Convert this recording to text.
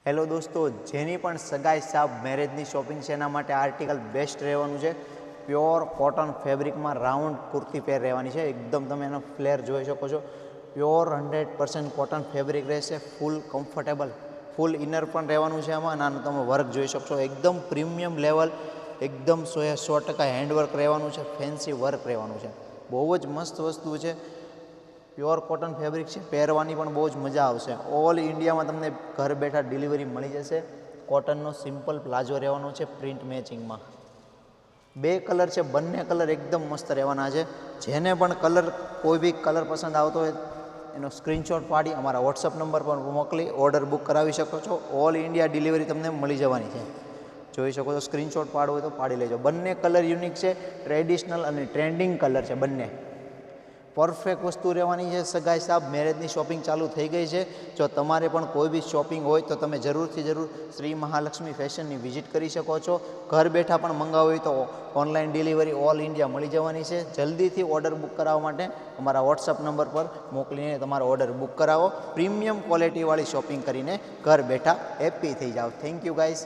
Hello દોસ્તો, જેની પણ સગાઈ સાબ મેરેજની શોપિંગ છે એના માટે આર્ટિકલ બેસ્ટ રહેવાનું છે. પ્યોર કોટન ફેબ્રિકમાં રાઉન્ડ કુર્તી પેર રહેવાની છે. એકદમ તમે એનો ફ્લેર જોઈ શકો છો. પ્યોર 100% કોટન ફેબ્રિક રહેશે. ફૂલ કમ્ફર્ટેબલ, ફૂલ ઇનર પણ રહેવાનું છે આમાં. નાનું તમે વર્ક જોઈ શકશો. એકદમ પ્રીમિયમ લેવલ, એકદમ 100% હેન્ડવર્ક રહેવાનું છે. ફેન્સી વર્ક રહેવાનું છે. બહુ જ મસ્ત વસ્તુ છે. પ્યોર કોટન ફેબ્રિક છે, પહેરવાની પણ બહુ જ મજા આવશે. ઓલ ઇન્ડિયામાં તમને ઘર બેઠા ડિલિવરી મળી જશે. કોટનનો સિમ્પલ પ્લાઝો રહેવાનો છે પ્રિન્ટ મેચિંગમાં. 2 કલર છે, બંને કલર એકદમ મસ્ત રહેવાના છે. જેને પણ કલર, કોઈ બી કલર પસંદ આવતો હોય એનો સ્ક્રીનશોટ પાડી અમારા વોટ્સઅપ નંબર પર મોકલી ઓર્ડર બુક કરાવી શકો છો. ઓલ ઇન્ડિયા ડિલિવરી તમને મળી જવાની છે. જોઈ શકો છો. સ્ક્રીનશોટ પાડવો હોય તો પાડી લેજો. બંને કલર યુનિક છે. ટ્રેડિશનલ અને ટ્રેન્ડિંગ કલર છે બંને. પરફેક્ટ વસ્તુ રહેવાની છે. સગાઈ સાબ મેરેજની શોપિંગ ચાલુ થઈ ગઈ છે. જો તમારે પણ કોઈ બી શોપિંગ હોય તો તમે જરૂરથી જરૂર શ્રી મહાલક્ષ્મી ફેશનની વિઝિટ કરી શકો છો. ઘર બેઠા પણ મંગાવવું હોય તો ઓનલાઈન ડિલિવરી ઓલ ઇન્ડિયા મળી જવાની છે. જલ્દીથી ઓર્ડર બુક કરાવવા માટે અમારા વોટ્સઅપ નંબર પર મોકલીને તમારો ઓર્ડર બુક કરાવો. પ્રીમિયમ ક્વોલિટીવાળી શોપિંગ કરીને ઘર બેઠા હેપી થઈ જાઓ. Thank you guys.